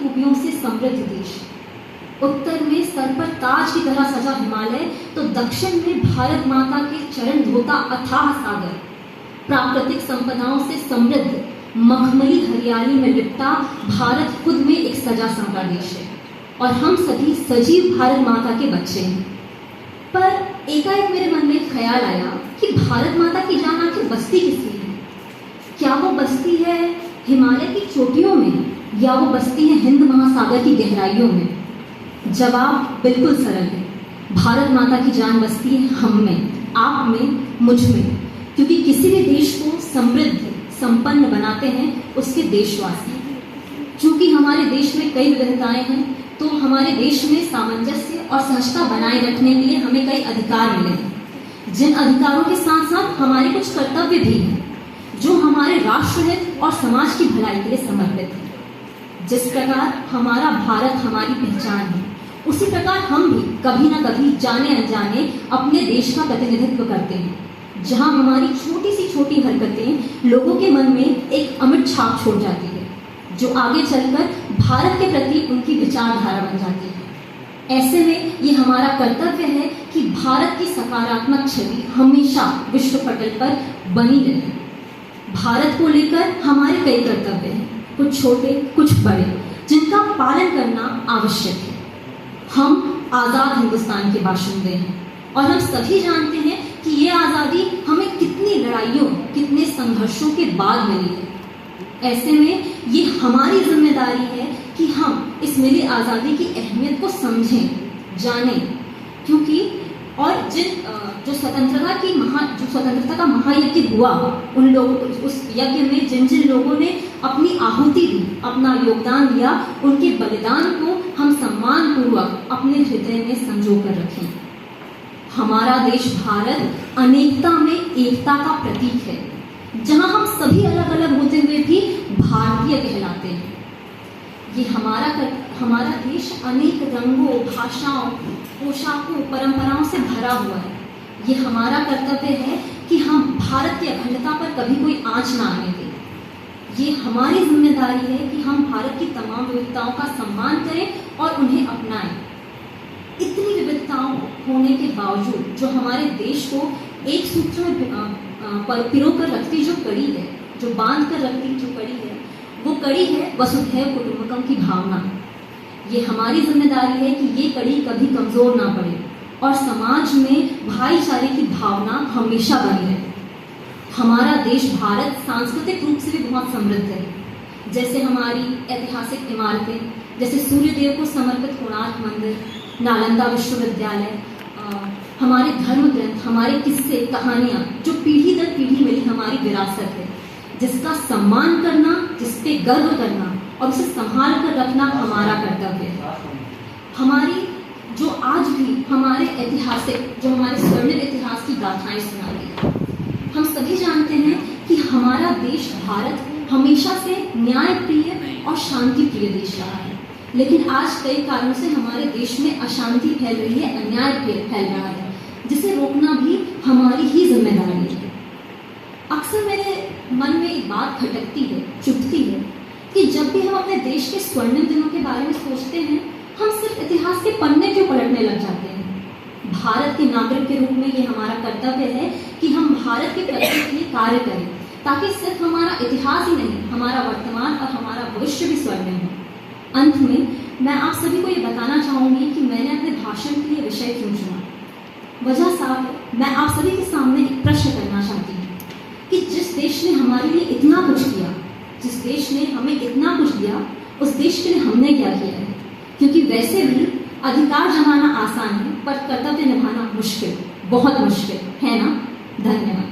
खूबियों से समृद्ध देश। उत्तर में सर पर ताज की तरह सजा हिमालय, तो दक्षिण में भारत माता के चरण धोता अथाह सागर। प्राकृतिक संपदाओं से समृद्ध मखमली हरियाली में लिपटा भारत खुद में एक सजा संवरा देश है, और हम सभी सजीव भारत माता के बच्चे हैं। पर एकाएक मेरे मन में एक ख्याल आया कि भारत माता की जान आखिर बसती किसमें है? क्या वो बसती है हिमालय की चोटियों में, या वो बसती है हिंद महासागर की गहराइयों में? जवाब बिल्कुल सरल है, भारत माता की जान बसती है हम में, आप में, मुझ में, क्योंकि किसी भी देश को समृद्ध संपन्न बनाते हैं उसके देशवासी। क्योंकि हमारे देश में कई विविधताएं हैं, तो हमारे देश में सामंजस्य और सहजता बनाए रखने के लिए हमें कई अधिकार मिले हैं, जिन अधिकारों के साथ साथ हमारे कुछ कर्तव्य भी हैं, जो हमारे राष्ट्रहित और समाज की भलाई के लिए समर्पित है। जिस प्रकार हमारा भारत हमारी पहचान है, उसी प्रकार हम भी कभी ना कभी जाने अनजाने अपने देश का प्रतिनिधित्व करते हैं, जहां हमारी छोटी सी छोटी हरकतें लोगों के मन में एक अमिट छाप छोड़ जाती है, जो आगे चलकर भारत के प्रति उनकी विचारधारा बन जाती है। ऐसे में ये हमारा कर्तव्य है कि भारत की सकारात्मक छवि हमेशा विश्व पटल पर बनी रहे। भारत को लेकर हमारे कई कर्तव्य हैं, कुछ छोटे कुछ बड़े, जिनका पालन करना आवश्यक है। हम आज़ाद हिंदुस्तान के बाशिंदे हैं, और हम सभी जानते हैं कि ये आज़ादी हमें कितनी लड़ाइयों, कितने संघर्षों के बाद मिली है। ऐसे में ये हमारी जिम्मेदारी है कि हम इस मिली आज़ादी की अहमियत को समझें, जानें, क्योंकि और जो स्वतंत्रता का महायज्ञ हुआ, उन लोगों, उस यज्ञ में जिन जिन लोगों ने अपनी आहुति दी, अपना योगदान दिया, उनके बलिदान को हम सम्मान पूर्वक अपने हृदय में संजो कर रखें। हमारा देश भारत अनेकता में एकता का प्रतीक है, जहां हम सभी अलग अलग होते हुए भी भारतीय कहलाते हैं। ये हमारा देश अनेक रंगों, भाषाओं, पोशाकों, परंपराओं से भरा हुआ है। ये हमारा कर्तव्य है कि हम भारत की अखंडता पर कभी कोई आंच ना आने दें। ये हमारी जिम्मेदारी है कि हम भारत की तमाम विविधताओं का सम्मान करें और उन्हें अपनाएं। इतनी विविधताओं होने के बावजूद जो हमारे देश को एक सूत्र में पिरो कर रखती जो कड़ी है, जो बांध कर रखती जो कड़ी है, वो कड़ी है वसुधैव कुटुंबकम की भावना। ये हमारी जिम्मेदारी है कि ये कड़ी कभी कमजोर ना पड़े और समाज में भाईचारे की भावना हमेशा बनी रहे। हमारा देश भारत सांस्कृतिक रूप से भी बहुत समृद्ध है, जैसे हमारी ऐतिहासिक इमारतें, जैसे सूर्यदेव को समर्पित कोणार्क मंदिर, नालंदा विश्वविद्यालय, हमारे धर्म ग्रंथ, हमारे किस्से, कहानियाँ, जो पीढ़ी दर पीढ़ी मिली हमारी विरासत है, जिसका सम्मान करना, जिस पे गर्व करना और उसे संभाल कर रखना हमारा कर्तव्य है। हमारी जो आज भी हमारे ऐतिहासिक, जो हमारे स्वर्णिम इतिहास की गाथाएं सुना रही है, हम सभी जानते हैं कि हमारा देश भारत हमेशा से न्याय प्रिय और शांति प्रिय देश रहा है, लेकिन आज कई कारणों से हमारे देश में अशांति फैल रही है, अन्याय फैल रहा है, जिसे रोकना भी हमारी ही जिम्मेदारी है। अक्सर मेरे मन में एक बात खटकती है, चुभती है, कि जब भी हम अपने देश के स्वर्णिम दिनों के बारे में सोचते हैं, हम सिर्फ इतिहास के पन्ने क्यों पलटने लग जाते हैं। भारत के नागरिक के रूप में ये हमारा कर्तव्य है कि हम भारत के प्रगति के लिए कार्य करें, ताकि सिर्फ हमारा इतिहास ही नहीं, हमारा वर्तमान और हमारा भविष्य भी स्वर्णिम हो। अंत में मैं आप सभी को ये बताना चाहूँगी कि मैंने अपने भाषण के लिए विषय क्यों चुना। वजह साफ है, मैं आप सभी के सामने एक प्रश्न करना चाहती हूँ कि जिस देश ने हमारे लिए इतना कुछ किया, जिस देश ने हमें इतना कुछ दिया, उस देश के लिए हमने क्या किया है। क्योंकि वैसे भी अधिकार जमाना आसान है, पर कर्तव्य निभाना मुश्किल, बहुत मुश्किल है ना। धन्यवाद।